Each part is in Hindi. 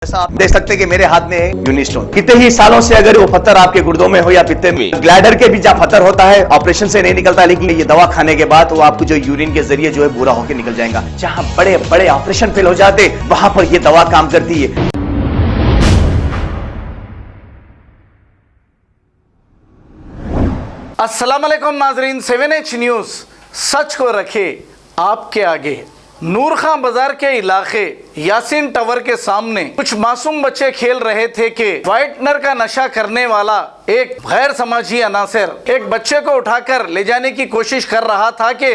जैसा आप देख सकते हैं कि मेरे हाथ में है यूनिस्टोन। कितने ही सालों से अगर वो पत्थर आपके गुर्दों में हो या पित्ते में, ग्लैडर के भी जहाँ पत्थर होता है ऑपरेशन से नहीं निकलता, लेकिन ये दवा खाने के बाद वो आपको जो यूरिन के जरिए जो है पूरा होकर निकल जाएगा। जहाँ बड़े बड़े ऑपरेशन फेल हो जाते वहां पर ये दवा काम करती है। अस्सलाम वालेकुम नाजरीन, 7H न्यूज़ सच को रखे आपके आगे। नूर खां बाजार के इलाके यासीन टावर के सामने कुछ मासूम बच्चे खेल रहे थे कि व्हाइटनर का नशा करने वाला एक गैर समाजी अनासर एक बच्चे को उठाकर ले जाने की कोशिश कर रहा था कि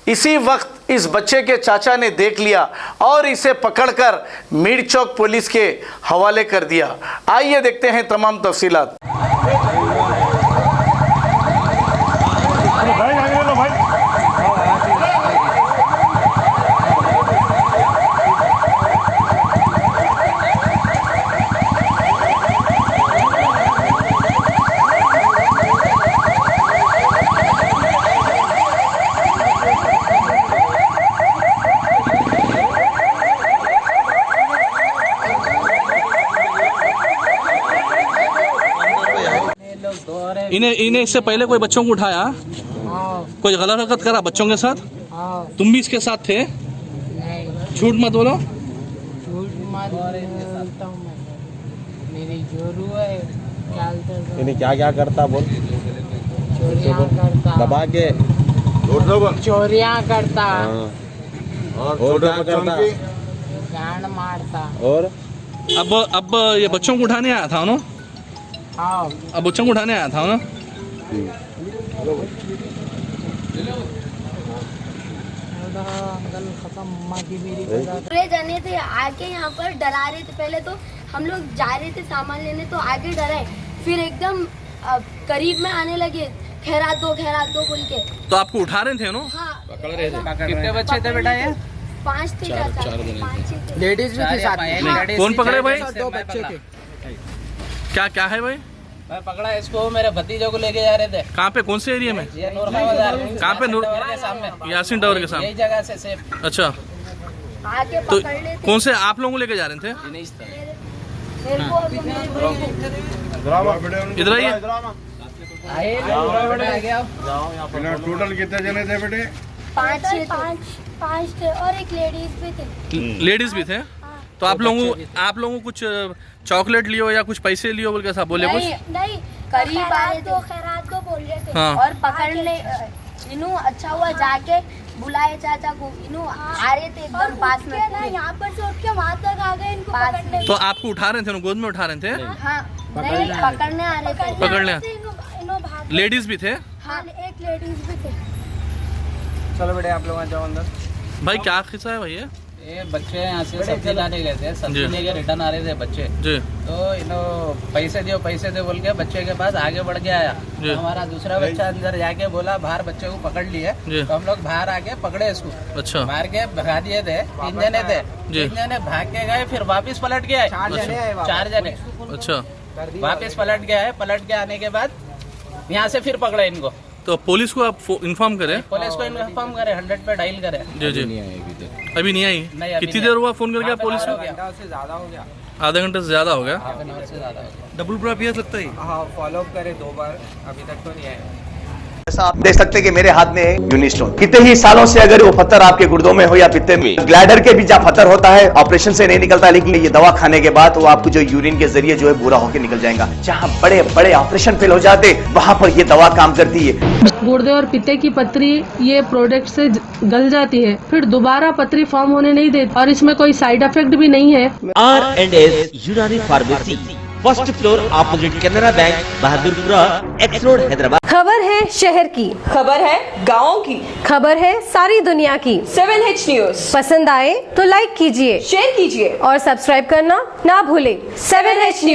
इसी वक्त इस बच्चे के चाचा ने देख लिया और इसे पकड़कर मीर चौक पुलिस के हवाले कर दिया। आइए देखते हैं तमाम तफसीलात। इन्हें इससे पहले कोई बच्चों को उठाया? कोई गलत हरकत करा बच्चों के साथ? तुम भी इसके साथ थे? नहीं, झूठ मत बोलो। झूठ मत बोलता हूँ मैं। मेरी जोरू है, क्या क्या करता बोल? चोरियाँ करता, दबा के चोरियाँ करता, और क्या करता? गांड मारता। और अब ये बच्चों को उठाने आया था ना? हाँ, अब बच्चों को उठाने आया था ना? अंकल खत्म, माँ की मेरी पूरे जने थे आके यहाँ पर डरा रहे थे। पहले तो हम लोग जा रहे थे सामान लेने तो आगे डराए, फिर एकदम करीब में आने लगे, खैरात दो बोल के। तो आपको उठा रहे थे ना? हाँ, पकड़ रहे थे। कितने बच्चे थे बेटा ये? 5 थे चाचा, 5 थे। लेडीज भी थी साथ में। कौन पकड़े भाई? 2 बच्चे थे। क्या है भाई? मैं पकड़ा इसको, मेरे भतीजों को लेके जा रहे थे। कहाँ पे, कौन से एरिया में? ये नूर खां बाजार में। कहाँ पे? नूर टावर के सामने, यासीन टावर के सामने। यही जगह से सेफ। अच्छा, आके तो पकड़ लेते। कौन से आप लोगों को लेके जा रहे थे? मेरे को इधर आइए। आए टोटल कितने जने थे बेटे? 5 थे और एक लेडीज भी थे। लेडीज भी थे? तो आप लोगों को कुछ चॉकलेट लियो या कुछ पैसे लियो बोल के साहब बोले कुछ? नहीं, करीब आए तो खैरात को बोल रहे थे। हाँ। और पकड़ने इनू अच्छा हुआ जाके बुलाए चाचा को। इनू आ रहे थे एकदम पास में, यहाँ पर से उठ के वहाँ तक आ गए इनको पकड़ने। तो आपको उठा रहे थे ना, गोद में उठा रहे थे? हाँ, नहीं पकड़ने आ रहे थे। पकड़ने लेडीज भी थे? हाँ, एक लेडीज भी थे। चलो बेटे आप लोग आ जाओ अंदर। भाई क्या किस्सा है भाई? ये बच्चे यहाँ से सब्जी लाने गए थे, सब्जी लेके रिटर्न आ रहे थे बच्चे। जी। तो पैसे दे बोल के बच्चे के पास आगे बढ़ के आया। तो हमारा दूसरा बच्चा अंदर जाके बोला बाहर बच्चे को पकड़ लिए। तो हम लोग बाहर आके पकड़े इसको। अच्छा। मार के भगा दिए थे। 3 जने थे। 3 जने भाग के गए, फिर वापिस पलट के आए। 4 जने। अच्छा, वापिस पलट के आए। पलट के आने के बाद यहाँ से फिर पकड़े इनको। तो पुलिस को आप इन्फॉर्म करें? पुलिस को इन्फॉर्म करे, 100 पे डायल करे। जी। अभी नहीं आई? कितनी देर हुआ फोन करके आप पुलिस को? आधा घंटे से ज्यादा हो गया। हाफ एन आवर से ज्यादा हो गया। डबल प्रॉफियत लगता है? हाँ, फॉलो अप करे 2 बार, अभी तक तो नहीं आया। जैसा आप देख सकते हैं कि मेरे हाथ में है यूनिस्टोन। कितने ही सालों से अगर वो पत्थर आपके गुर्दों में हो या पित्ते में, ग्लैडर के भी जहाँ पत्थर होता है ऑपरेशन से नहीं निकलता, लेकिन ये दवा खाने के बाद वो आपको जो यूरिन के जरिए जो है पूरा होकर निकल जाएगा। जहाँ बड़े बड़े ऑपरेशन फेल हो जाते वहां पर ये दवा काम करती है। गुर्दे और पित्ते की पथरी ये प्रोडक्ट से गल जाती है, फिर दोबारा पथरी फॉर्म होने नहीं देती और इसमें कोई साइड इफेक्ट भी नहीं है। R&S यूनानी pharmacy, first floor opposite Canara bank, Bahadurpura, x road, Hyderabad. खबर है शहर की, खबर है गाँव की, खबर है सारी दुनिया की। 7H न्यूज़ पसंद आए तो लाइक कीजिए, शेयर कीजिए और सब्सक्राइब करना ना भूले। 7H news.